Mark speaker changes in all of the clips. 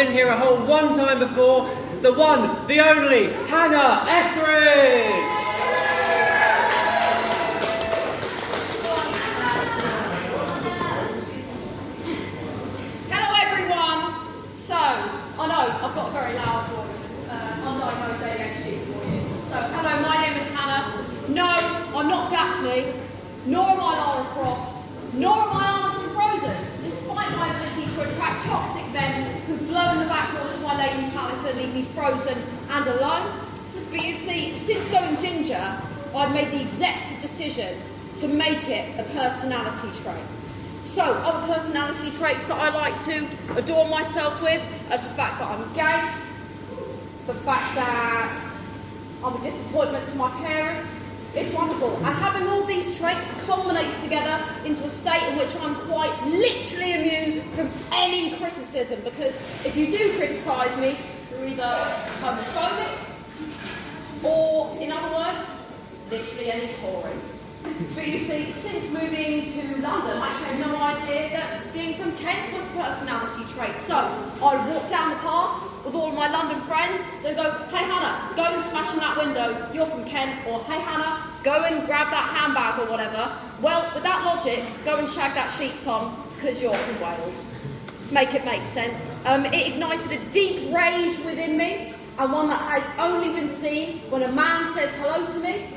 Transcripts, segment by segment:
Speaker 1: been here a whole one time before. The one, the only, Hannah Etheridge!
Speaker 2: Hello everyone! So, I know I've got a very loud voice, undiagnosed ADHD for you. So, hello, my name is Hannah. No, I'm not Daphne, nor am I Lara Croft, nor am I Anna from Frozen, despite my ability to attract toxic men who blow in the back doors of my Lady Palace and leave me frozen and alone. But you see, since going ginger, I've made the executive decision to make it a personality trait. So, other personality traits that I like to adorn myself with are the fact that I'm gay, the fact that I'm a disappointment to my parents. It's wonderful. And having all these traits culminates together into a state in which I'm quite literally immune from any criticism, because if you do criticise me, you're either homophobic or, in other words, literally any Tory. But you see, since moving to London, I actually had no idea that being from Kent was a personality trait. So I walk down the path with all of my London friends. They go, "Hey Hannah, go and smash in that window, you're from Kent," or "Hey Hannah, go and grab that handbag," or whatever. Well, with that logic, go and shag that sheep, Tom, because you're from Wales. Make it make sense. It ignited a deep rage within me, and one that has only been seen when a man says hello to me,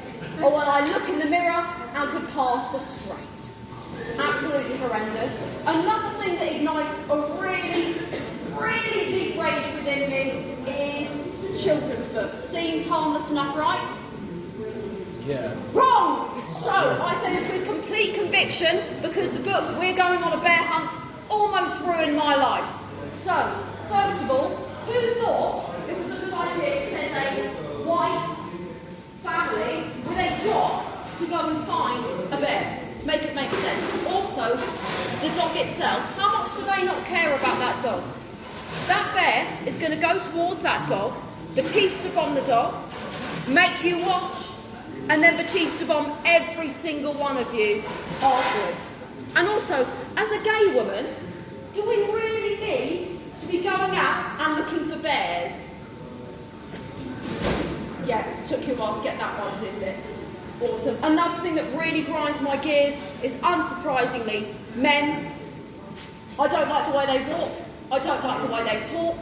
Speaker 2: or when I look in the mirror and could pass for straight. Absolutely horrendous. Another thing that ignites a really deep rage within me is children's books. Seems harmless enough, right?
Speaker 3: Yeah.
Speaker 2: Wrong! So, I say this with complete conviction because the book We're Going on a Bear Hunt almost ruined my life. So, first of all, who thought it was a good idea to send a white family with a dog to go and find a bear? Make it make sense. Also, the dog itself, how much do they not care about that dog? That bear is going to go towards that dog, Batista bomb the dog, make you watch, and then Batista bomb every single one of you afterwards. And also, as a gay woman, do we really need to be going out and looking for bears? Yeah, took you a while to get that one, didn't it? Awesome. Another thing that really grinds my gears is, unsurprisingly, men. I don't like the way they walk. I don't like the way they talk.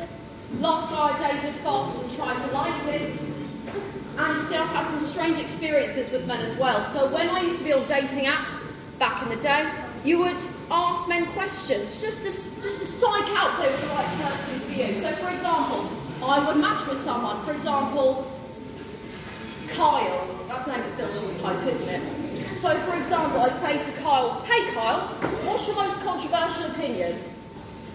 Speaker 2: Last guy I dated farted and tried to light it. And you see, I've had some strange experiences with men as well. So when I used to be on dating apps back in the day, you would ask men questions just to psych out if they were the right person for you. So for example, I would match with someone. For example, Kyle. That's the name of Phil Jimmy Pope, isn't it? So for example, I'd say to Kyle, "Hey Kyle, what's your most controversial opinion?"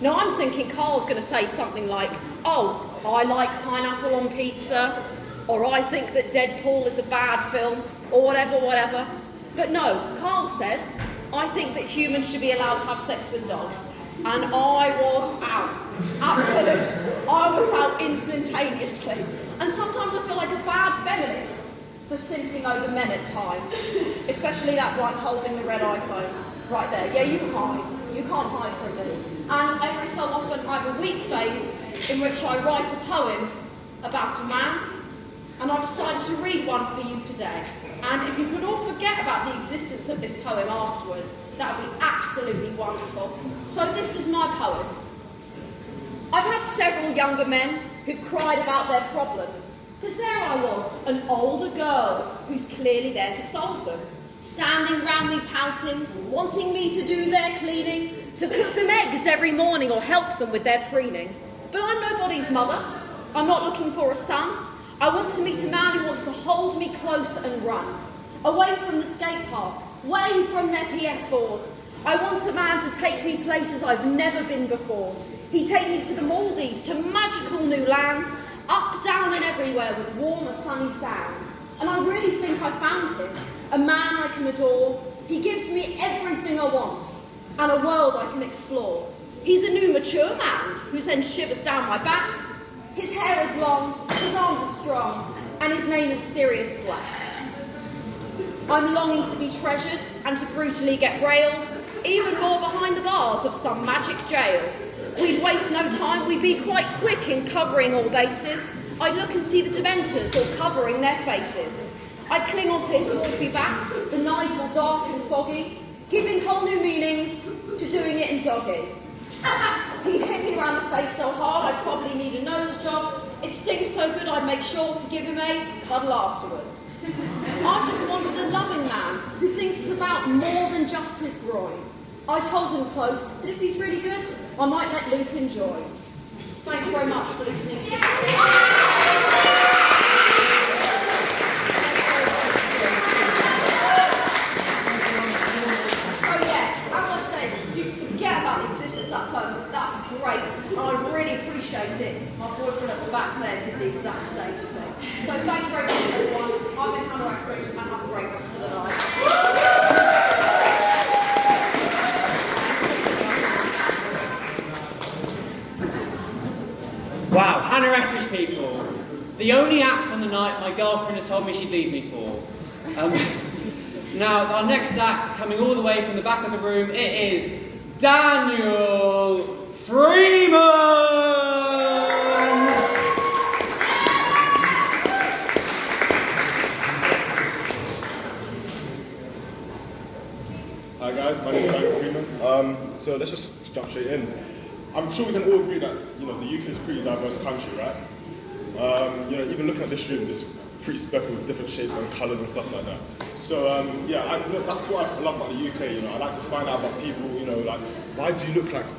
Speaker 2: Now I'm thinking Carl's going to say something like, "Oh, I like pineapple on pizza," or "I think that Deadpool is a bad film," or whatever. But no, Carl says, "I think that humans should be allowed to have sex with dogs." And I was out. Absolutely. I was out instantaneously. And sometimes I feel like a bad feminist for simping over men at times. Especially that one holding the red iPhone. Right there. Yeah, you hide. You can't hide from me. And every so often I have a week phase in which I write a poem about a man, and I've decided to read one for you today. And if you could all forget about the existence of this poem afterwards, that would be absolutely wonderful. So this is my poem. I've had several younger men who've cried about their problems, because there I was, an older girl who's clearly there to solve them, standing round me pouting, wanting me to do their cleaning, to cook them eggs every morning or help them with their preening. But I'm nobody's mother. I'm not looking for a son. I want to meet a man who wants to hold me close and run, away from the skate park, away from their PS4s. I want a man to take me places I've never been before. He'd take me to the Maldives, to magical new lands, up, down and everywhere with warmer, sunny sounds. And I really think I found him, a man I can adore. He gives me everything I want, and a world I can explore. He's a new, mature man who sends shivers down my back. His hair is long, his arms are strong, and his name is Sirius Black. I'm longing to be treasured and to brutally get railed, even more behind the bars of some magic jail. We'd waste no time, we'd be quite quick in covering all bases. I'd look and see the Dementors all covering their faces. I'd cling onto his wolfy back, the night all dark and foggy, giving whole new meanings to doing it in doggy. He'd hit me round the face so hard I'd probably need a nose job. It'd sting so good I'd make sure to give him a cuddle afterwards. I just wanted a loving man who thinks about more than just his groin. I'd hold him close, but if he's really good, I might let Luke enjoy. Thank you very much for listening to me. Forget about the existence of that poem, that was great, and I really appreciate it. My boyfriend at the back there did the exact same thing. So thank you very much everyone. I've been Hannah Etheridge and have a great rest of the night.
Speaker 1: Wow, Hannah Etheridge, people. The only act on the night my girlfriend has told me she'd leave me for. Now, our next act is coming all the way from the back of the room. It is Daniel Freeman!
Speaker 4: Hi guys, my name is Niall Bultitude. So let's just jump straight in. I'm sure we can all agree that the UK is a pretty diverse country, right? Even looking at this room, it's pretty speckled with different shapes and colours and stuff like that. So that's what I love about the UK. I like to find out about people. Like why do you look like that?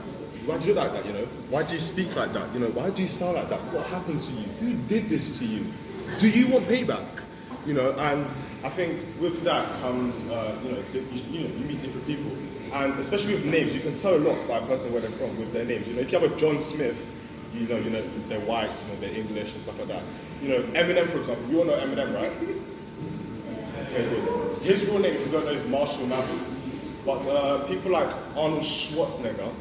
Speaker 4: Why do you speak like that? Why do you sound like that? What happened to you? Who did this to you? Do you want payback? And I think with that comes you meet different people, and especially with names, you can tell a lot by a person where they're from with their names. If you have a John Smith, they're white, they're English and stuff like that. Eminem, for example, you all know Eminem, right? Okay, good. His real name, if you don't know, is Marshall Mathers. But people like Arnold Schwarzenegger,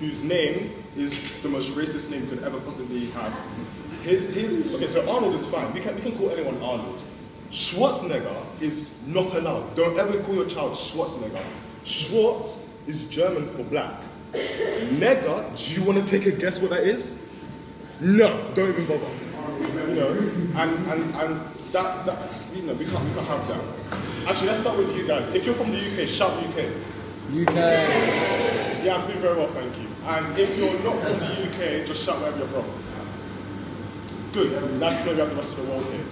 Speaker 4: whose name is the most racist name you could ever possibly have. Okay, so Arnold is fine. We can call anyone Arnold. Schwarzenegger is not allowed. Don't ever call your child Schwarzenegger. Schwarz is German for black. Negger, do you want to take a guess what that is? No, don't even bother. And that we can't have that. Actually, let's start with you guys. If you're from the UK, shout UK.
Speaker 3: UK.
Speaker 4: Yeah, I'm doing very well, thank you. And if you're not from the UK, just shout wherever you're from. Good. Nice to know we have the rest of the world here.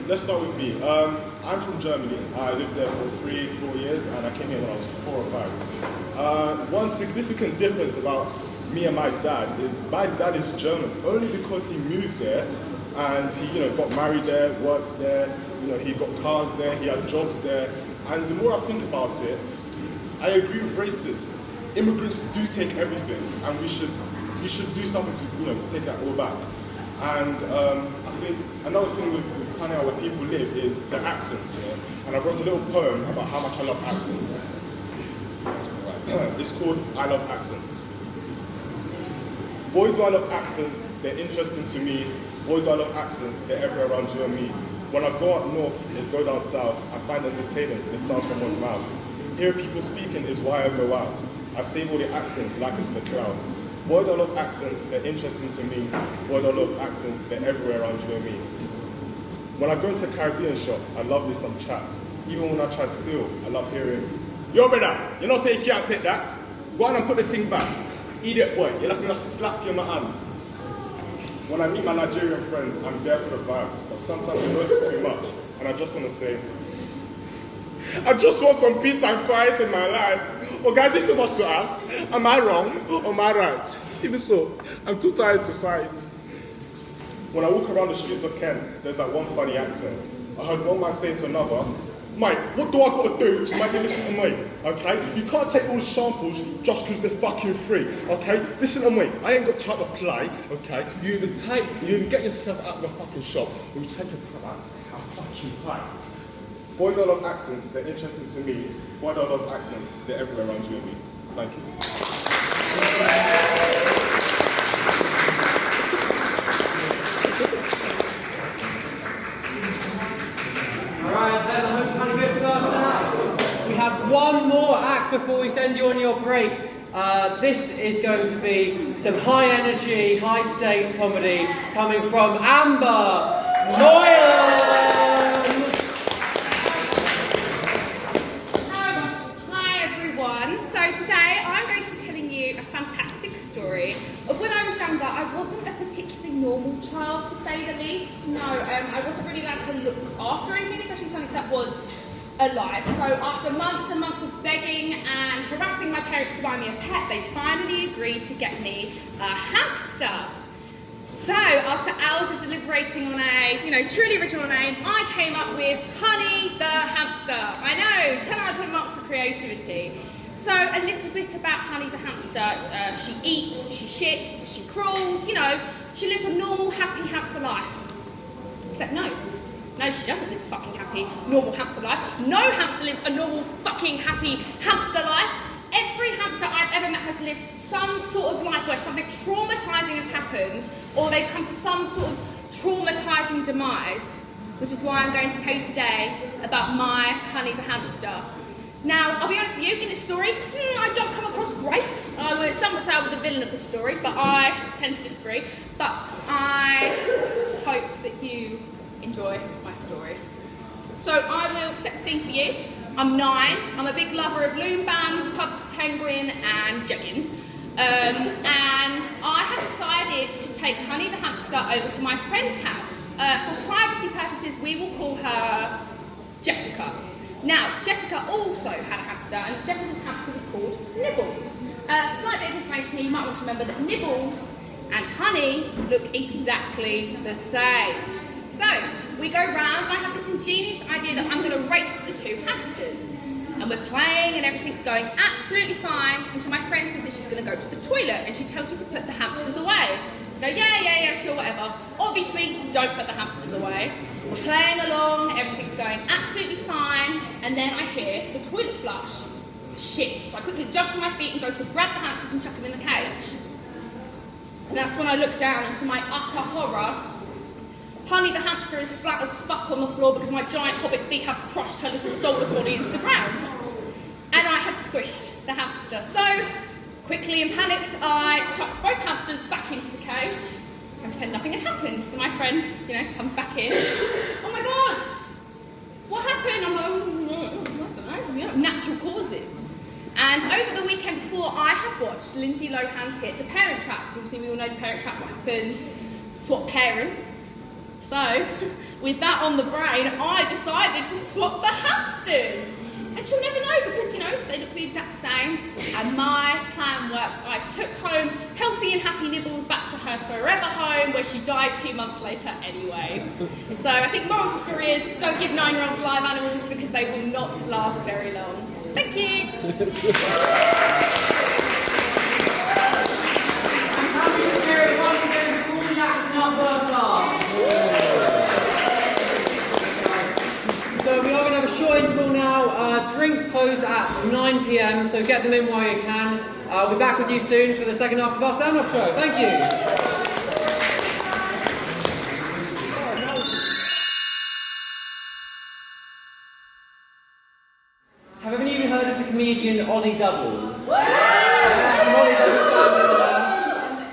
Speaker 4: Let's start with me. I'm from Germany. I lived there for 3-4 years, and I came here when I was 4 or 5. One significant difference about me and my dad is my dad is German only because he moved there, and he got married there, worked there. He got cars there, he had jobs there. And the more I think about it, I agree with racists. Immigrants do take everything, and we should do something to take that all back. And I think another thing with planning out where people live is the accents. And I wrote a little poem about how much I love accents. It's called I Love Accents. Boy, do I love accents, they're interesting to me. Boy, do I love accents, they're everywhere around you and me. When I go up north or go down south, I find entertaining the sounds from one's mouth. Hearing people speaking is why I go out. I save all the accents like it's the cloud. Boy, do I love accents, they're interesting to me. Boy, do I love accents, they're everywhere around you and me. When I go into a Caribbean shop, I love me some chat. Even when I try to steal, I love hearing, yo brother, you know say you can't take that? Go on and put the thing back. Idiot boy, you're like gonna slap you in my hand. When I meet my Nigerian friends, I'm there for the vibes, but sometimes the noise is too much, and I just want to say, I just want some peace and quiet in my life. Oh guys, it's too much to ask. Am I wrong or am I right? Even so, I'm too tired to fight. When I walk around the streets of Kent, there's that one funny accent. I heard one man say to another, mate, what do I got to do to make you listen to me? Okay? You can't take all the samples just because they're fucking free. Okay? Listen to me. I ain't got time to play. Okay? You either get yourself out of the fucking shop or you take your product and fucking play. Boy, do I love accents, they're interesting to me. Boy, do I love accents, they're everywhere around you and me. Thank you.
Speaker 1: Alright, then I hope you had a good first act. We have one more act before we send you on your break. This is going to be some high energy, high stakes comedy coming from Amber Moylan.
Speaker 5: Hi everyone. So today I'm going to be telling you a fantastic story of when I was younger. I wasn't a particularly normal child, to say the least. No, I wasn't really allowed to look after anything, especially something that was alive. So after months and months of begging and harassing my parents to buy me a pet, they finally agreed to get me a hamster. So after hours of deliberating on a, truly original name, I came up with Honey the Hamster. I know, 10 out of 10 marks for creativity. So a little bit about Honey the Hamster. She eats, she shits, she crawls, she lives a normal, happy hamster life. Except no, she doesn't live a fucking happy, normal hamster life. No hamster lives a normal, fucking, happy hamster life. Every hamster I've ever met has lived some sort of life where something traumatising has happened, or they've come to some sort of traumatising demise, which is why I'm going to tell you today about my Honey the Hamster. Now, I'll be honest with you, in this story, I don't come across great. Some would say I'm the villain of the story, but I tend to disagree. But I hope that you enjoy my story. So I will set the scene for you. I'm 9. I'm a big lover of loom bands, club penguin and jeggings. And I have decided to take Honey the Hamster over to my friend's house. For privacy purposes, we will call her Jessica. Now, Jessica also had a hamster, and Jessica's hamster was called Nibbles. Slight bit of information here, you might want to remember that Nibbles and Honey look exactly the same. So, we go round and I have this ingenious idea that I'm going to race the two hamsters. And we're playing and everything's going absolutely fine until my friend says that she's going to go to the toilet and she tells me to put the hamsters away. I go, yeah, sure, whatever. Obviously, don't put the hamsters away. We're playing along, everything's going absolutely fine, and then I hear the toilet flush. Shit. So I quickly jump to my feet and go to grab the hamsters and chuck them in the cage. And that's when I look down and to my utter horror, Honey the hamster is flat as fuck on the floor because my giant hobbit feet have crushed her little soulless body into the ground. And I had squished the hamster. So, quickly and panicked, I chucked both hamsters back into the cage and pretend nothing had happened. So my friend, comes back in. Oh my God! What happened? I'm like, I don't know, natural causes. And over the weekend before, I had watched Lindsay Lohan's hit The Parent Trap. Obviously, we all know The Parent Trap, what happens, swap parents. So, with that on the brain, I decided to swap the hamsters. And she'll never know because, they look the exact same. And my plan worked. I took home healthy and happy Nibbles back to her forever home, where she died 2 months later anyway. So I think the moral of the story is, don't give 9-year-olds live animals because they will not last very long. Thank you.
Speaker 1: So we are going to have a short interval now. Drinks close at 9 p.m, so get them in while you can. I'll be back with you soon for the second half of our stand-up show. Thank you. Have any of you heard of the comedian Ollie Double?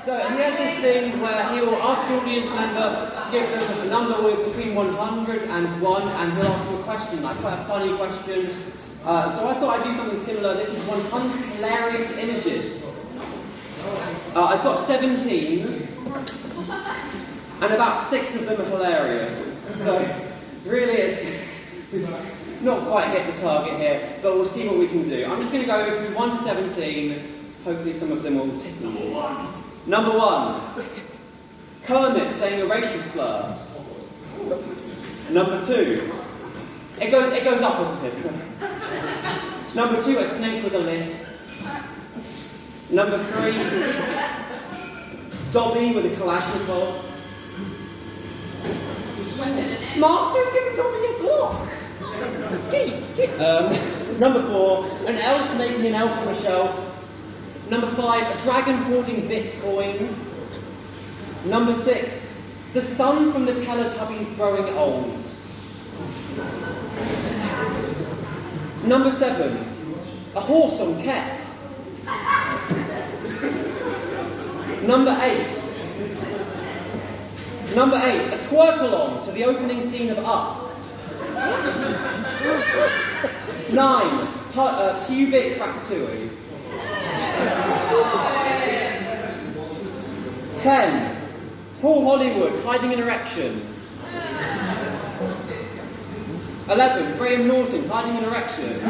Speaker 1: So he has this thing where he will ask the audience member to give them a number between 100 and 1, and he'll ask them a question, like quite a funny question. So I thought I'd do something similar. This is 100 hilarious images. I've got 17, and about 6 of them are hilarious. So really we've not quite hit the target here, but we'll see what we can do. I'm just going to go through 1 to 17. Hopefully some of them will tickle you. Number 1, Kermit saying a racial slur. Number 2, it goes up a bit. Number 2, a snake with a lisp. Number 3, Dobby with a Kalashnikov. Master's giving Dobby a Glock. Skeet. Number 4, an elf making an elf on a shelf. Number 5, a dragon hoarding Bitcoin. Number 6, the sun from the Teletubbies growing old. Number 7, a horse on Ket. Number 8. Number 8, a twerk along to the opening scene of Up. 9, pubic ratatouille. 10, Paul Hollywood hiding an erection. 11, Graham Norton hiding an erection.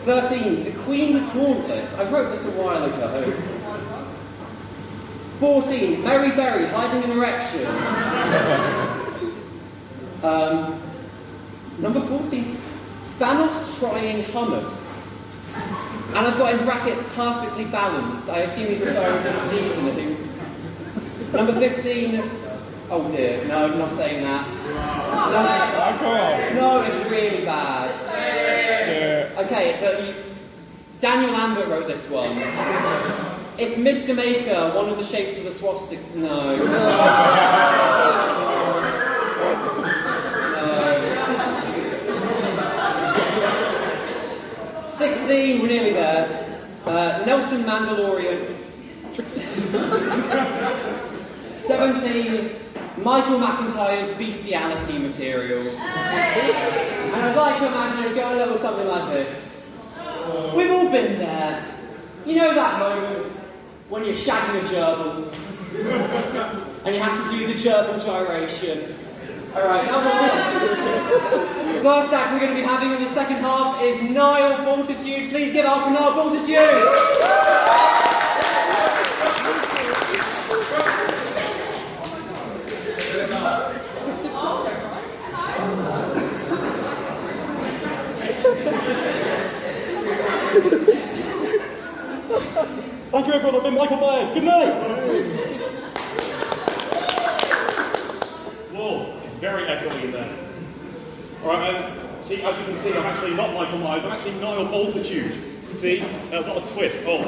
Speaker 1: 13, The Queen with Gauntlets. I wrote this a while ago. 14, Mary Berry hiding an erection. Number 14, Thanos trying hummus. And I've got in brackets perfectly balanced. I assume he's referring to the season, I think. Number 15, oh dear, no, I'm not saying that. No, it's really bad. Okay, but Daniel Lambert wrote this one. If Mr. Maker, one of the shapes was a swastika, no. 16, we're nearly there. Nelson Mandalorian. 17, Michael McIntyre's bestiality material. And I'd like to imagine it go a little something like this. We've all been there. You know that moment when you're shagging a gerbil and you have to do the gerbil gyration. Alright, now the first act we're going to be having in the second half is Niall Bultitude. Please give it up for Niall Bultitude!
Speaker 6: Thank you everyone, I've been Michael Myers. Good night! Whoa, it's very echoey in there. Alright, see, as you can see, I'm actually not Michael Myers, I'm actually Niall Bultitude. See, what a twist. Oh,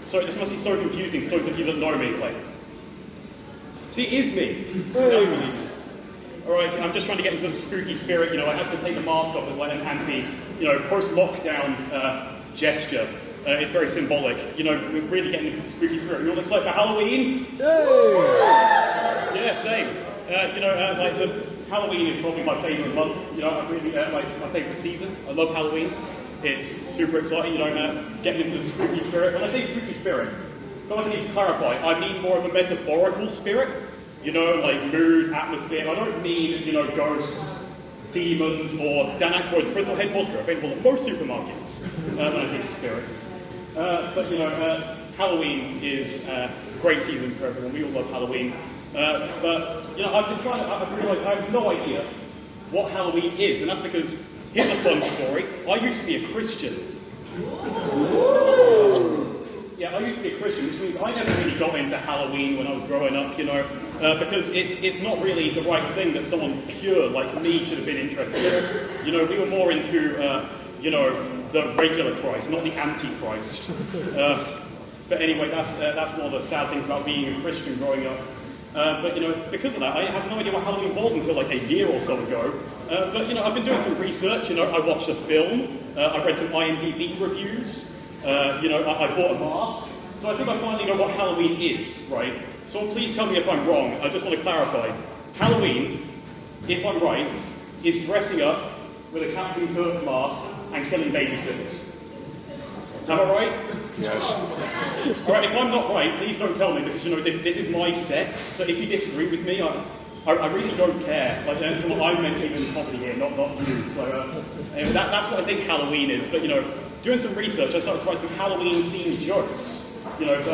Speaker 6: sorry, this must be so confusing to those of you that know me. Like, see, it is me. Alright, I'm just trying to get into the spooky spirit, I had to take the mask off as like an anti, post-lockdown gesture. It's very symbolic, we're really getting into the spooky spirit. You know what it's like for Halloween? Yeah, same. Halloween is probably my favourite month. I really like my favourite season. I love Halloween. It's super exciting, getting into the spooky spirit. When I say spooky spirit, I feel like I need to clarify. I mean more of a metaphorical spirit. Like mood, atmosphere. I don't mean, ghosts, demons, or Dan Aykroyd's Crystal Head vodka available at most supermarkets when I say spirit. Halloween is a great season for everyone. We all love Halloween. I've realised I have no idea what Halloween is, and that's because, here's a fun story, I used to be a Christian. Yeah, I used to be a Christian, which means I never really got into Halloween when I was growing up, because it's not really the right thing that someone pure like me should have been interested in. We were more into, the regular Christ, not the Antichrist. But anyway, that's one of the sad things about being a Christian growing up. Because of that, I had no idea what Halloween was until like a year or so ago. I've been doing some research. I watched a film. I read some IMDb reviews. I bought a mask. So I think I finally know what Halloween is, right? So please tell me if I'm wrong. I just want to clarify. Halloween, if I'm right, is dressing up with a Captain Kirk mask and killing babysitters. Am I right?
Speaker 4: Yes.
Speaker 6: Alright, if I'm not right, please don't tell me, because this is my set, so if you disagree with me, I really don't care. Like, I'm maintaining comedy here, not you, so that's what I think Halloween is. But doing some research, I started trying some Halloween-themed jokes, but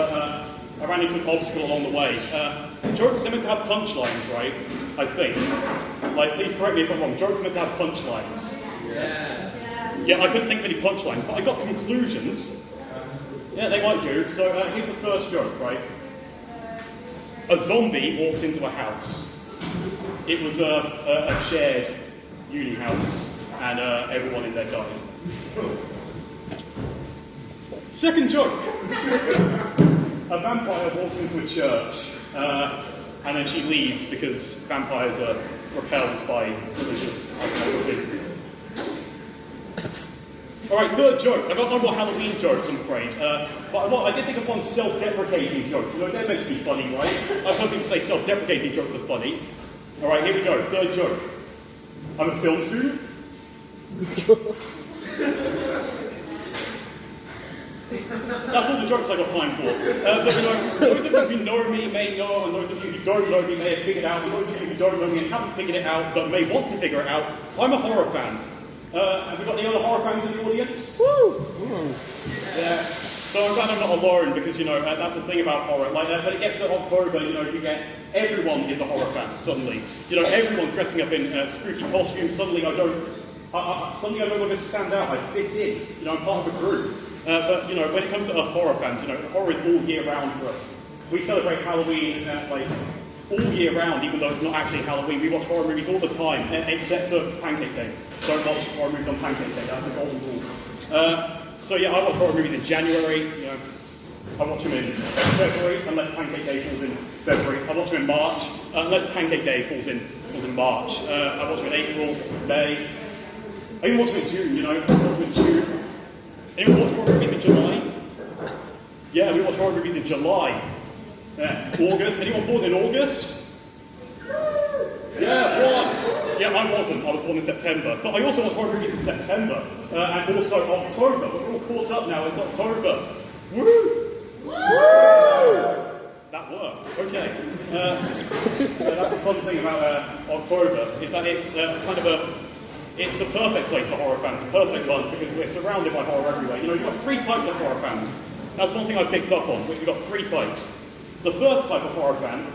Speaker 6: I ran into an obstacle along the way. Jokes are meant to have punchlines, right? I think. Like, please correct me if I'm wrong, jokes are meant to have punchlines. Yeah, I couldn't think of any punchlines, but I got conclusions. Yeah, they might do. So here's the first joke, right? A zombie walks into a house. It was a shared uni house, and everyone in there died. Second joke. A vampire walks into a church, and then she leaves because vampires are repelled by religious iconography. Alright, third joke. I've got no more Halloween jokes, I'm afraid. But I did think of one self-deprecating joke. You know, they're meant to be funny, right? I've heard people say self-deprecating jokes are funny. Alright, here we go. Third joke. I'm a film student. That's all the jokes I got time for. But you know, those of you who know me may know, and those of you who don't know me may have figured out, and those of you who don't know me and haven't figured it out, but may want to figure it out, I'm a horror fan. Have we got any other horror fans in the audience? Woo! Yeah. So I'm glad I'm not alone, because, you know, that's the thing about horror. Like, when it gets to October, you know, you get, everyone is a horror fan, suddenly. You know, everyone's dressing up in spooky costumes. Suddenly I no longer stand out, I fit in. You know, I'm part of a group. But, you know, when it comes to us horror fans, you know, horror is all year round for us. We celebrate Halloween, like, all year round, even though it's not actually Halloween. We watch horror movies all the time, except for Pancake Day. Don't watch horror movies on Pancake Day, that's the golden rule. So yeah, I watch horror movies in January, you know, I watch them in February, unless Pancake Day falls in February. I watch them in March, unless Pancake Day falls in March. I watch them in April, May. I even watch them in June, you know, I watch them in June. Anyone watch horror movies in July? Yeah, we watch horror movies in July. Yeah. August. Anyone born in August? Yeah, one. Yeah, I wasn't. I was born in September. But I also watch horror movies in September. And also October. We're all caught up now. It's October. Woo! Woo! That worked. Okay. That's the fun thing about October, is that it's it's a perfect place for horror fans, a perfect month, because we're surrounded by horror everywhere. You know, you've got three types of horror fans. That's one thing I picked up on. We've got three types. The first type of horror fan,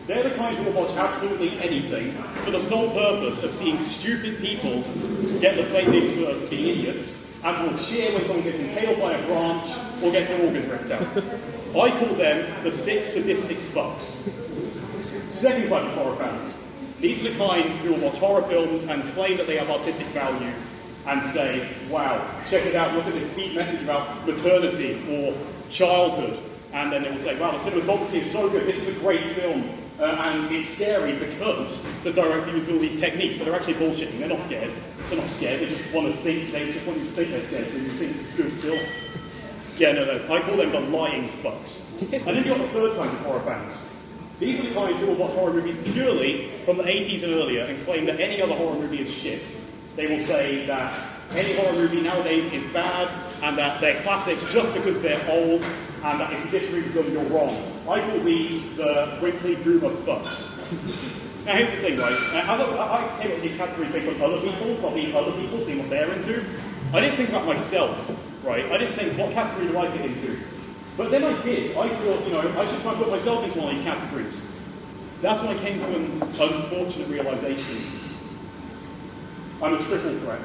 Speaker 6: they're the kind who will watch absolutely anything for the sole purpose of seeing stupid people get the fate they deserve for being idiots, and will cheer when someone gets impaled by a branch or gets their organs ripped out. I call them the 6 sadistic fucks. Second type of horror fans. These are the kinds who will watch horror films and claim that they have artistic value and say, wow, check it out, look at this deep message about maternity or childhood. And then they will say, wow, the cinematography is so good, this is a great film. And it's scary because the director uses all these techniques, but they're actually bullshitting. They're not scared. They're not scared, they just want to think, they just want you to think they're scared, so you think it's a good film. Yeah, no, I call them the lying fucks. And then you've got the third kind of horror fans. These are the kinds who will watch horror movies purely from the 80s and earlier and claim that any other horror movie is shit. They will say that any horror movie nowadays is bad and that they're classics just because they're old and that if you disagree with them, you're wrong. I call these the wrinkly boomer fucks. Now here's the thing, right? I came up with these categories based on other people, copying other people, seeing what they're into. I didn't think about myself, right? I didn't think, what category do I fit into? But then I did. I thought, you know, I should try and put myself into one of these categories. That's when I came to an unfortunate realization. I'm a triple threat.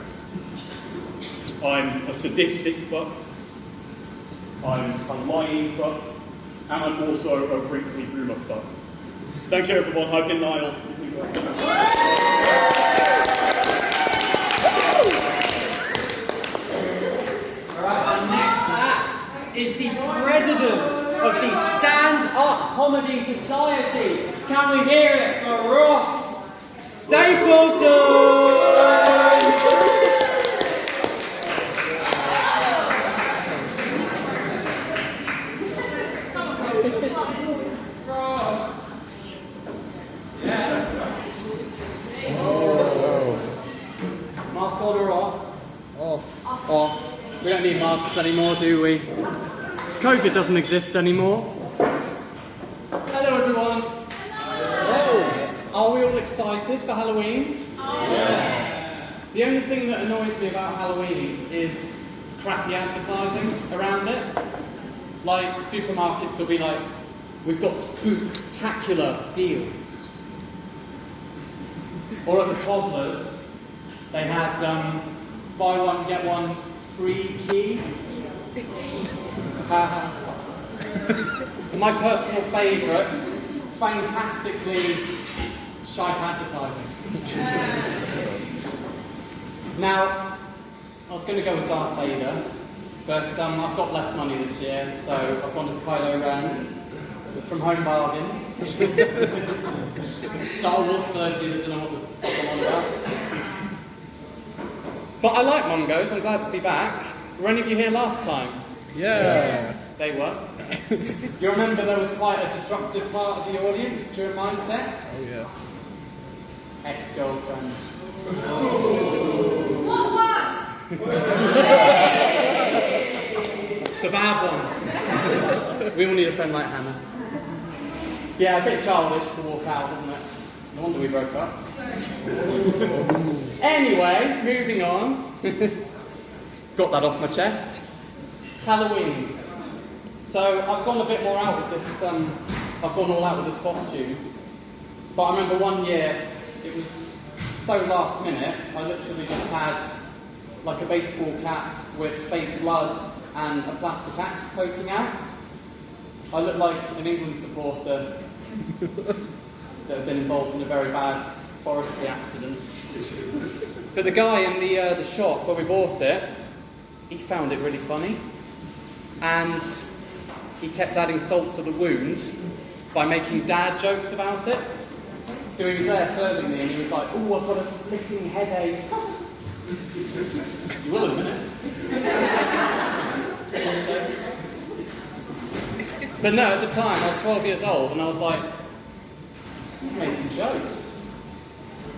Speaker 6: I'm a sadistic fuck, I'm a lying fuck, and I'm also a wrinkly boomer fuck. Thank you everyone, I've been Niall.
Speaker 1: Alright, our next act is the president of the Stand-Up Comedy Society. Can we hear it for Ross Stapleton?
Speaker 7: Mask holder off. Off. We don't need masks anymore, do we? COVID doesn't exist anymore. Hello, everyone. Hello. Are we all excited for Halloween? Yeah. The only thing that annoys me about Halloween is crappy advertising around it. Like, supermarkets will be like, we've got spooktacular deals. Or at the Cobblers, they had buy one, get one free key. My personal favourite, fantastically shite advertising. Now, I was going to go with Darth Vader, but I've got less money this year, so I've gone as Kylo Ren from Home Bargains. Star Wars, for those of you that don't know what the fuck I'm on about. But I like Mungos, I'm glad to be back. Were any of you here last time?
Speaker 3: Yeah.
Speaker 7: They were. You remember there was quite a disruptive part of the audience during my set?
Speaker 3: Oh yeah.
Speaker 7: Ex-girlfriend.
Speaker 2: What one?
Speaker 7: The bad one. We all need a friend like Hannah. Yeah, a bit childish to walk out, isn't it? No wonder we broke up. Anyway, moving on. Got that off my chest. Halloween. So I've gone a bit more out with this, I've gone all out with this costume. But I remember one year, it was so last minute, I literally just had like a baseball cap with fake blood and a plastic axe poking out. I looked like an England supporter that had been involved in a very bad forestry accident. But the guy in the shop where we bought it, he found it really funny. And he kept adding salt to the wound by making dad jokes about it. So he was there serving me and he was like, "Oh, I've got a splitting headache." You will in a minute. But no, at the time I was 12 years old and I was like, he's making jokes.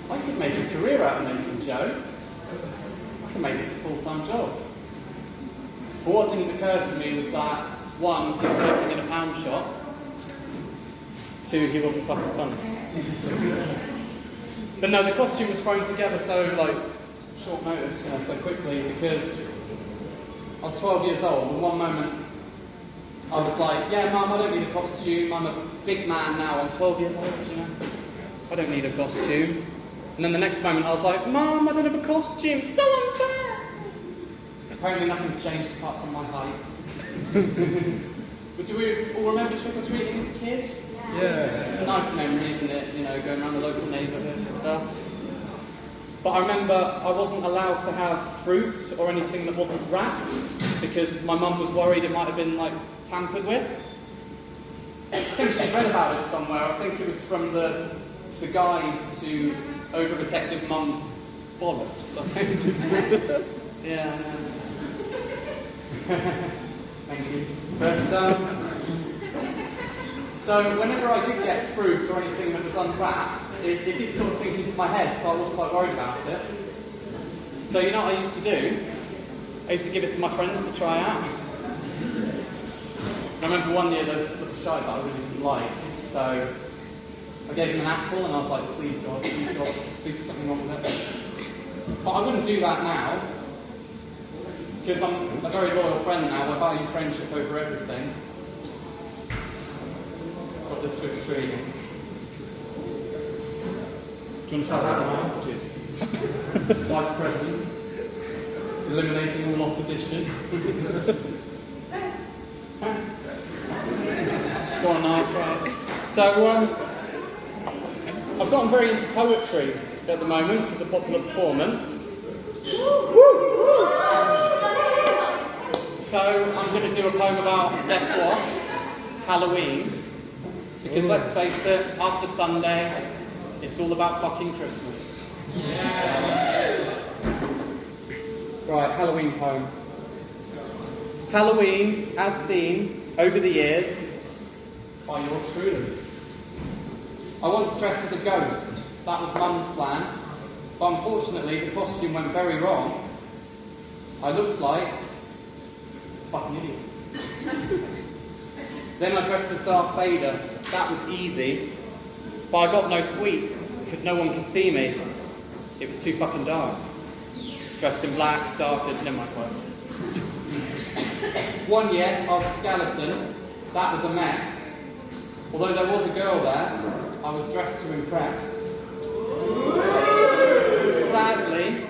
Speaker 7: I could make a career out of making jokes. I can make this a full-time job. But what didn't occur to me was that, one, he was working in a pound shop. Two, he wasn't fucking funny. But no, the costume was thrown together so, short notice, so quickly, because I was 12 years old, and one moment I was like, "Yeah, Mum, I don't need a costume, I'm a big man now, I'm 12 years old, I don't need a costume." And then the next moment I was like, "Mum, I don't have a costume, it's so unfair!" Apparently nothing's changed apart from my height. But do we all remember trick-or-treating as a kid?
Speaker 3: Yeah.
Speaker 7: It's a nice memory, isn't it? Going around the local neighbourhood and stuff. But I remember I wasn't allowed to have fruit or anything that wasn't wrapped because my mum was worried it might have been tampered with. I think she read about it somewhere. I think it was from the guide to overprotective mums' bollocks. I think. Yeah, I know. Thank you. But so whenever I did get fruit or anything that was unwrapped, it did sort of sink into my head, so I was quite worried about it. So you know what I used to do? I used to give it to my friends to try out. And I remember one year there was this little shite that I really didn't like, so I gave him an apple and I was like, please God, please put something wrong with it. But I wouldn't do that now, because I'm a very loyal friend now, I value friendship over everything. Got this trick-or-treating. Do you want to try that now? Cheers. Vice President. Eliminating all opposition. Go on now, try it. So, I've gotten very into poetry at the moment because of popular performance. So, I'm going to do a poem about, guess what? Halloween. Because let's face it, after Sunday, it's all about fucking Christmas. Yeah. Right, Halloween poem. Halloween, as seen over the years, by yours truly. I once dressed as a ghost. That was Mum's plan. But unfortunately, the costume went very wrong. I looked like a fucking idiot. Then I dressed as Darth Vader. That was easy. But I got no sweets, because no one could see me. It was too fucking dark. Dressed in black, dark, never mind quite. One year, I was a skeleton. That was a mess. Although there was a girl there, I was dressed to impress. Sadly,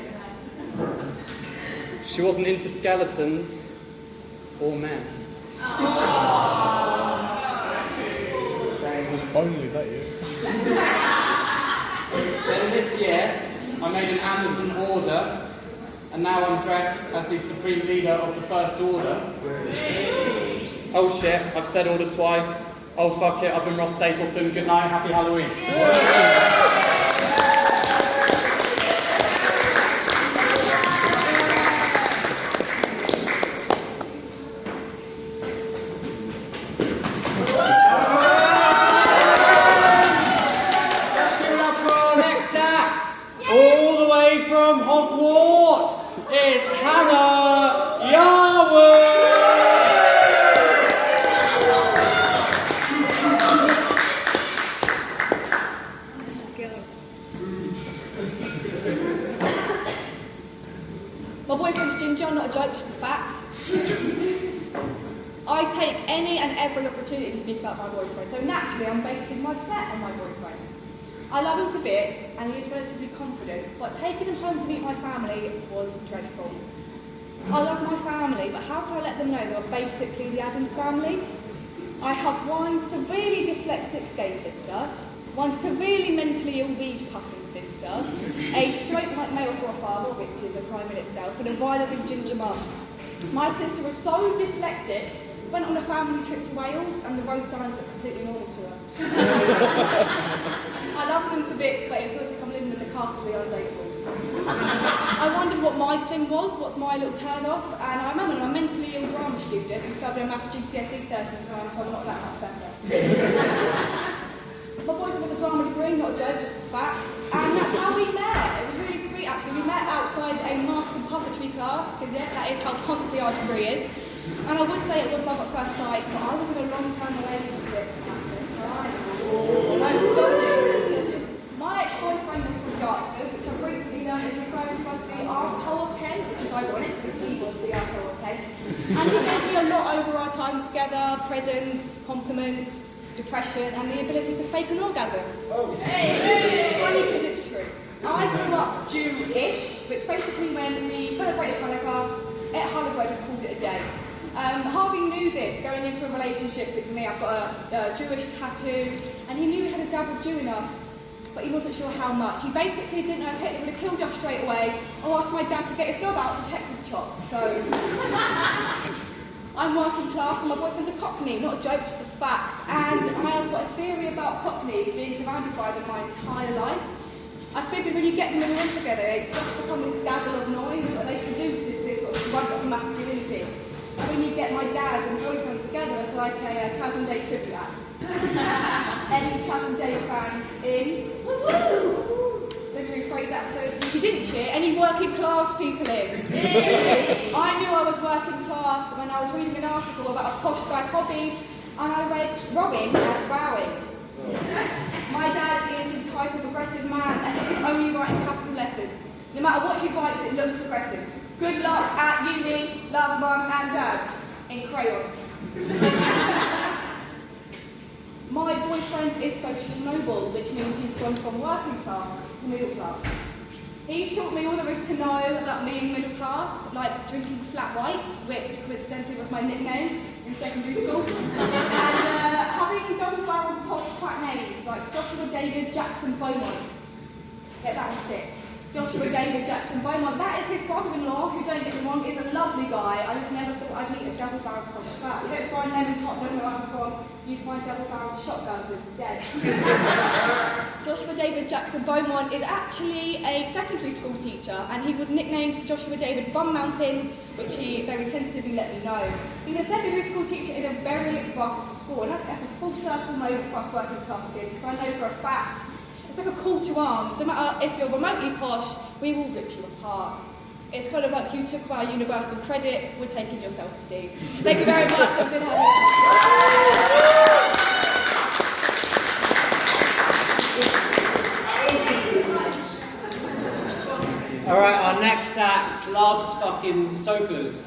Speaker 7: she wasn't into skeletons or men.
Speaker 3: It was bony that year.
Speaker 7: Then this year, I made an Amazon order, and now I'm dressed as the Supreme Leader of the First Order. Oh shit, I've said order twice. Oh fuck it, I've been Ross Stapleton. Good night, happy Halloween.
Speaker 1: from Hogwarts, it's Hannah Yarwood!
Speaker 2: My boyfriend's Ginger, not a joke, just a fact. I take any and every opportunity to speak about my boyfriend, so naturally I'm basing my set on my boyfriend. I love him to bits, and he is relatively confident, but taking him home to meet my family was dreadful. I love my family, but how can I let them know they are basically the Addams family? I have one severely dyslexic gay sister, one severely mentally ill weed puffing sister, a straight white male forefather, which is a crime in itself, and a violent ginger mum. My sister was so dyslexic, went on a family trip to Wales, and the road signs looked completely normal to her. I love them to bits, but it feels like I'm living with the cast of the Undateables. I wondered what my thing was, what's my little turn off, and I remember I'm a mentally ill drama student who failed a maths GCSE 30 times, so I'm not that much better. My boyfriend was a drama degree, not a joke, just a fact, and that's how we met. It was really sweet actually. We met outside a mask and puppetry class, because yeah, that is how poncy our degree is. And I would say it was love at first sight, but I was in a long-term relationship. My ex-boyfriend was from Dartford, which I've recently learned is referred to as the arsehole of Ken, which is ironic because he was the arsehole of Ken. And he gave me a lot over our time together, presents, compliments, depression, and the ability to fake an orgasm. Oh. Hey, it's funny because it's true. I grew up Jewish, which basically when we celebrated Hanukkah, ate Hanukkah bread and called it a day. Harvey knew this going into a relationship with me. I've got a Jewish tattoo, and he knew we had a dab of Jew in us, but he wasn't sure how much. He basically didn't know if Hitler would have killed us straight away, or asked my dad to get his knob out to check for the chop. So, I'm working class, and my boyfriend's a Cockney, not a joke, just a fact. And I have got a theory about Cockneys being surrounded by them my entire life. I figured when you get them in a room together, they just become this gaggle of noise, and what they produce is this sort of runt of masculinity. So when you get my dad and boyfriend together, it's like a Chas and Dave tribute act. Any Chas and Dave fans in? Woo-hoo! Let me rephrase that for those of you who didn't cheer. Any working class people in? I knew I was working class when I was reading an article about a posh guy's hobbies, and I read rowing as rowing. My dad is the type of aggressive man that he can only write in capital letters. No matter what he writes, it looks aggressive. Good luck at uni, love mum and dad, in crayon. My boyfriend is socially noble, which means he's gone from working class to middle class. He's taught me all there is to know about being middle class, like drinking flat whites, which coincidentally was my nickname in secondary school, and having double-barreled posh twat names like Joshua David Jackson Beaumont. Get that one sick. Joshua David Jackson Beaumont. That is his brother-in-law, who, don't get me wrong, is a lovely guy. I just never thought I'd meet a double-barreled posh twat. We don't find them in Tottenham where I'm from. You find double-barreled shotguns instead. Joshua David Jackson Beaumont is actually a secondary school teacher, and he was nicknamed Joshua David Bum Mountain, which he very tentatively let me know. He's a secondary school teacher in a very rough school, and that's a full circle moment for us working class kids, because I know for a fact it's like a call to arms. No matter if you're remotely posh, we will rip you apart. It's kind of like you took our universal credit, we're taking your self-esteem. Thank you very much. I've been having
Speaker 1: Alright, our next act loves fucking sofas.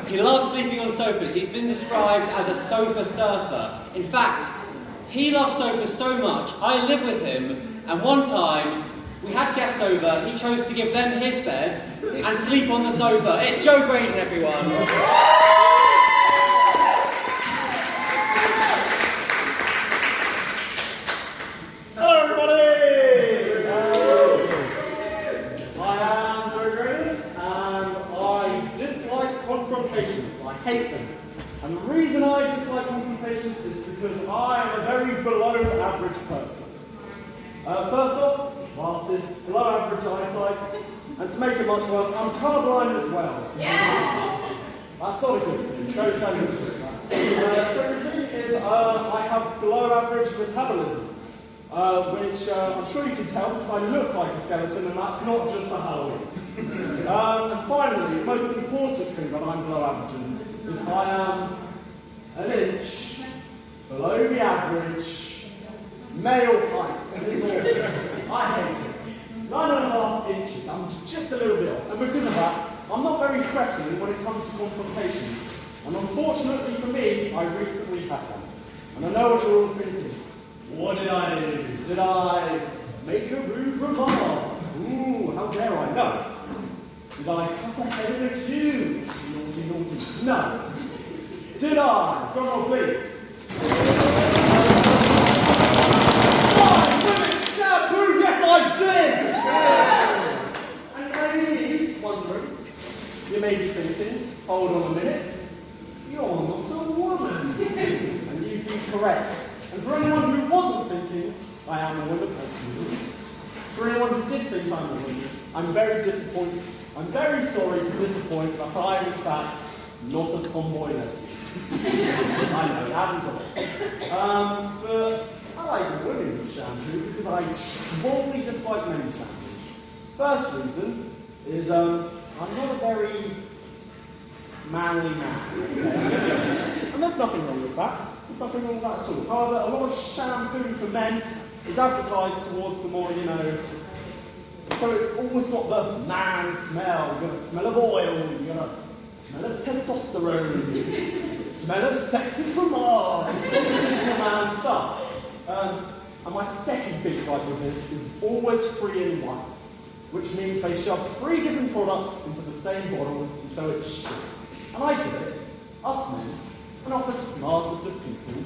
Speaker 1: He loves sleeping on sofas. He's been described as a sofa surfer. In fact, he loves sofas so much, I live with him, and one time, we had guests over, he chose to give them his bed and sleep on the sofa. It's Joe Graydon, everyone.
Speaker 3: Hello, everybody! I am Joe Graydon, and I dislike confrontations. I hate them. And the reason I dislike confrontations is because I am a very below average person. First off, glasses, below average eyesight, and to make it much worse, I'm colourblind as well.
Speaker 2: Yeah.
Speaker 3: That's not a good thing. Joe's done good thing. Second thing is I have below average metabolism. which I'm sure you can tell because I look like a skeleton, and that's not just for Halloween. And finally, the most important thing that I'm below average is I am an inch below the average male height. And it's awful. I hate it. 9.5 inches. I'm just a little bit off. And because of that, I'm not very threatening when it comes to confrontations. And unfortunately for me, I recently had one. And I know what you're all thinking. What did I do? Did I make a rude remark? Ooh, how dare I? No. Did I cut a head in a queue? Naughty, naughty. No. Did I? Drum roll, please. Women's shampoo! Yes, I did! And you may be wondering, you may be thinking, hold on a minute, you're not a woman. And you'd be correct. And for anyone who wasn't thinking, I am a woman. For anyone who did think I'm a woman, I'm very disappointed. I'm very sorry to disappoint that I am, in fact, not a tomboy lesbian. I know, it happens a lot. But I like women's shampoo because I strongly dislike men's shampoo. First reason is I'm not a very manly man. And there's nothing wrong with that. There's nothing wrong with that at all. However, a lot of shampoo for men is advertised towards the more, so it's always got the man smell. You've got a smell of oil, you've got a smell of testosterone, smell of sexist remarks, typical man stuff. And my second big gripe with it is always 3 in 1, which means they shove 3 different products into the same bottle, and so it's shit. And I get it, us men are not the smartest of people,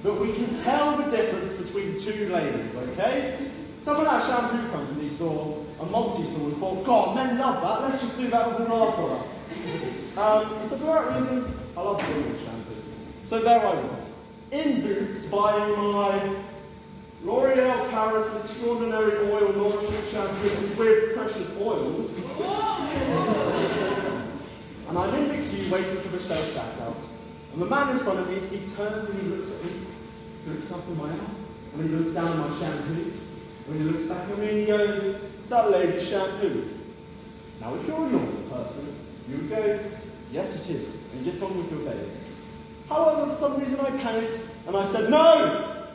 Speaker 3: but we can tell the difference between 2 labels, okay? Some of our shampoo companies saw a multi-tool and thought, God, men love that, let's just do that with all our products. And so for that reason, I love women's shampoo. So there I was, in Boots, buying my L'Oreal Paris Extraordinary Oil Nourishing Shampoo with precious oils. And I'm in the queue waiting for the shelf checkout. And the man in front of me, he turns and he looks at me, he looks up in my eyes, and he looks down at my shampoo. When he looks back at me and he goes, is that lady's shampoo? Now if you're a normal person, you would go, yes it is, and get on with your day. However, for some reason I panicked and I said, no!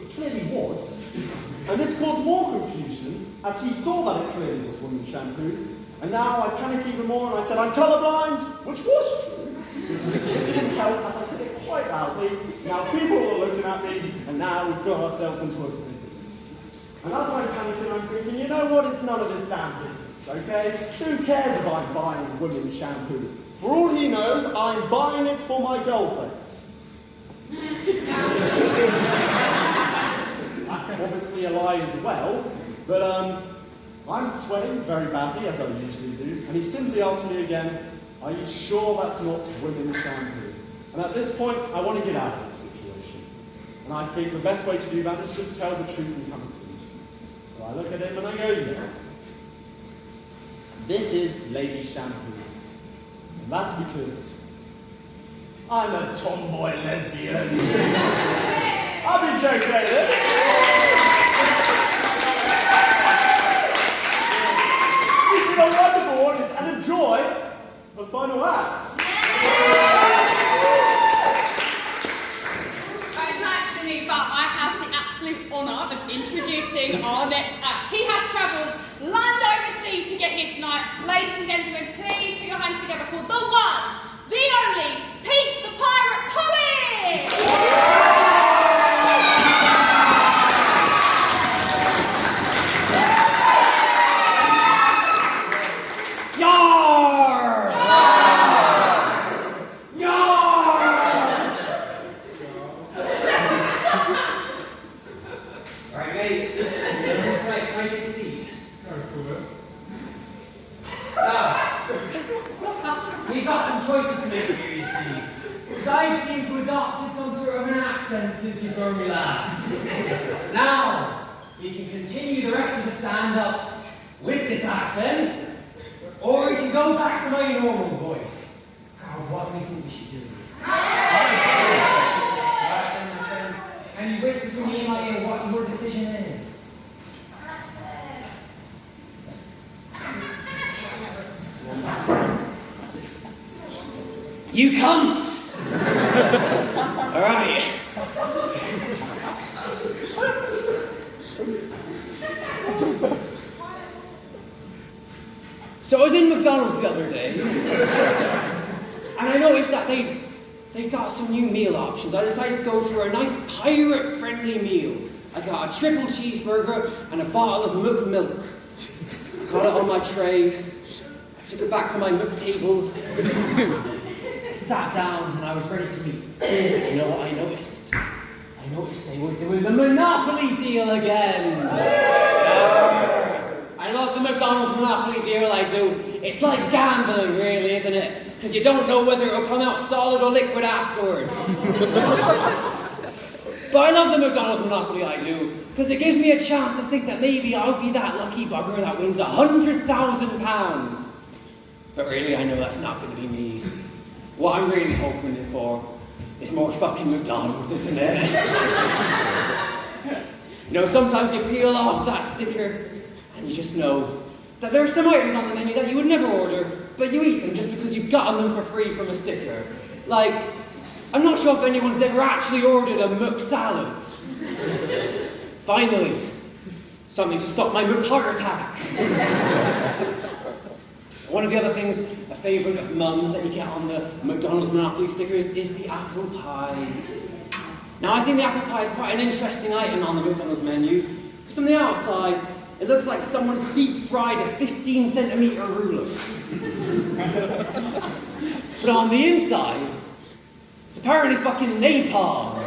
Speaker 3: It clearly was. And this caused more confusion as he saw that it clearly was women's shampoo. And now I panic even more and I said, I'm colourblind, which was true. It didn't help as I said it quite loudly. Now people are looking at me and now we've got ourselves into a predicament. And as I'm panicking, I'm thinking, you know what, it's none of his damn business, okay? Who cares if I'm buying women's shampoo? For all he knows, I'm buying it for my girlfriend. That's obviously a lie as well, but I'm sweating very badly, as I usually do, and he simply asked me again, are you sure that's not women's shampoo? And at this point, I want to get out of this situation. And I think the best way to do that is just tell the truth and come clean. So I look at him and I go, yes. This is lady shampoo. And that's because I'm a tomboy lesbian. I've been joking about it. You should have a wonderful audience and enjoy the final acts.
Speaker 5: It's not actually me, but I have the absolute honour of introducing our next act. He has travelled land over sea to get here tonight. Ladies and gentlemen, please put your hands together for the one, the only, Pete the Pirate Poet!
Speaker 8: We've got some choices to make here, you see. Because I've seemed to have adopted some sort of an accent since you saw me last. Now, we can continue the rest of the stand-up with this accent, or we can go back to my normal voice. Now, what do you think we should do? Alright then, my friend, can you whisper to me in my ear what your decision is.
Speaker 1: You cunt! Alright. So I was in McDonald's the other day, and I noticed that they've got some new meal options. I decided to go for a nice pirate-friendly meal. I got a triple cheeseburger and a bottle of Mook milk. I got it on my tray. I took it back to my Mook table. I sat down and I was ready to eat. You know what I noticed? I noticed they were doing the Monopoly deal again. I love the McDonald's Monopoly deal, I do. It's like gambling, really, isn't it? Because you don't know whether it'll come out solid or liquid afterwards. But I love the McDonald's Monopoly, I do, because it gives me a chance to think that maybe I'll be that lucky bugger that wins £100,000. But really, I know that's not going to be me. What I'm really hoping for is more fucking McDonald's, isn't it? You know, sometimes you peel off that sticker and you just know that there are some items on the menu that you would never order, but you eat them just because you've gotten them for free from a sticker. Like, I'm not sure if anyone's ever actually ordered a Mook salad. Finally, something to stop my Mook heart attack. One of the other things, a favourite of Mum's that you get on the McDonald's Monopoly stickers is the apple pies. Now, I think the apple pie is quite an interesting item on the McDonald's menu, because from the outside, it looks like someone's deep-fried a 15-centimetre ruler. But on the inside, it's apparently fucking napalm.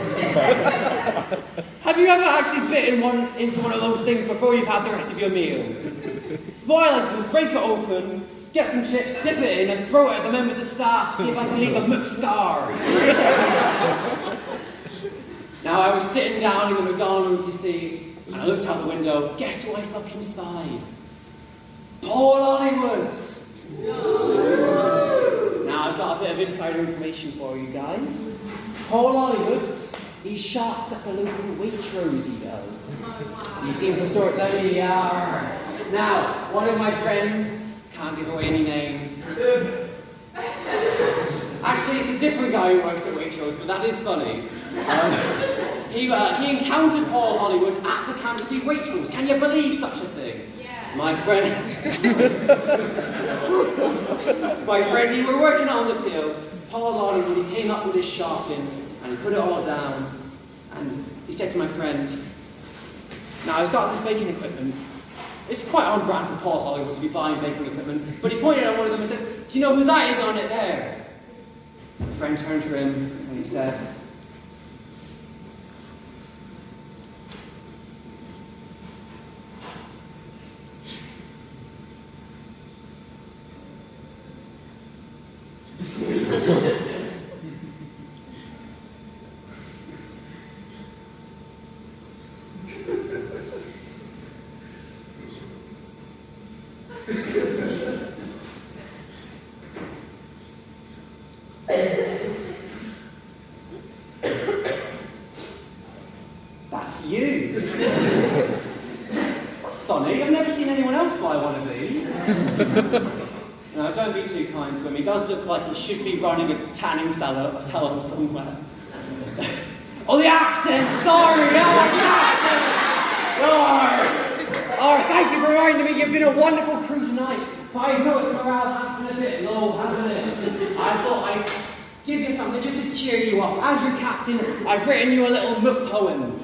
Speaker 1: Have you ever actually bitten into one of those things before you've had the rest of your meal? What I like to do is break it open, get some chips, dip it in, and throw it at the members of staff, see if I can leave a Mook scar. Now, I was sitting down in the McDonald's, you see, and I looked out the window. Guess who I fucking spied? Paul Hollywood! Now, I've got a bit of insider information for you guys. Paul Hollywood, he shops at the local Waitrose, he does. He seems to sort out Now, one of my friends, can't give away any names. Actually, it's a different guy who works at Waitrose, but that is funny. He encountered Paul Hollywood at the Camden Waitrose. Can you believe such a thing? Yeah. My friend, we were working on the till. Paul Hollywood, he came up with his shopping and he put it all down. And he said to my friend, now I've got this baking equipment. It's quite on brand for Paul Hollywood to be buying baking equipment. But he pointed at one of them and says, do you know who that is on it there? My friend turned to him and he said, that's you. That's funny. I've never seen anyone else buy one of these. No, don't be too kind to him. He does look like he should be running a tanning salon somewhere. Oh, the accent! Sorry! Oh, the accent! Oh, thank you for reminding me. You've been a wonderful crew tonight. But I've noticed morale has been a bit low, hasn't it? I thought I'd give you something just to cheer you up. As your captain, I've written you a little Mook poem.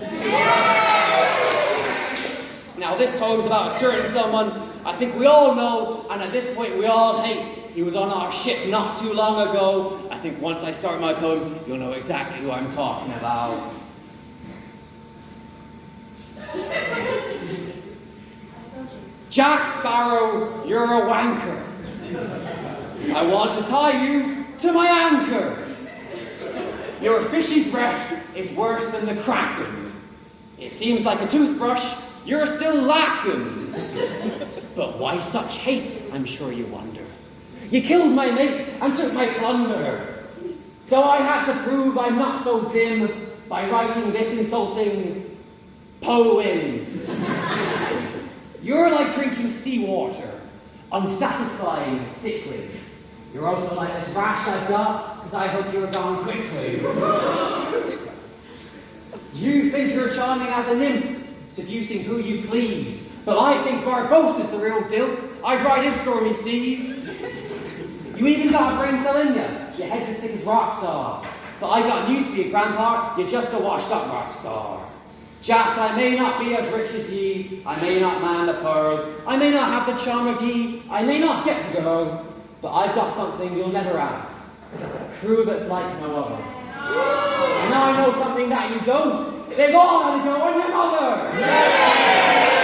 Speaker 1: Now, this poem's about a certain someone I think we all know, and at this point we all hate. He was on our ship not too long ago. I think once I start my poem, you'll know exactly who I'm talking about. Jack Sparrow, you're a wanker. I want to tie you to my anchor. Your fishy breath is worse than the kraken. It seems like a toothbrush you're still lacking. But why such hate, I'm sure you wonder. You killed my mate and took my plunder. So I had to prove I'm not so dim.
Speaker 8: by writing this insulting poem. You're like drinking seawater, unsatisfying and sickly. You're also like this rash I've got, because I hope you're gone quickly. You think you're charming as a nymph, seducing who you please, but I think Barbossa's the real dilf. I'd ride his stormy seas. You even got a brain cell in ya, your head's as thick as rock star. But I got news for you, Grandpa, you're just a washed-up rock star. Jack, I may not be as rich as ye, I may not man the pearl, I may not have the charm of ye, I may not get the girl, but I've got something you'll never have, a crew that's like no other. And now I know something that you don't, they've all had to go on your mother!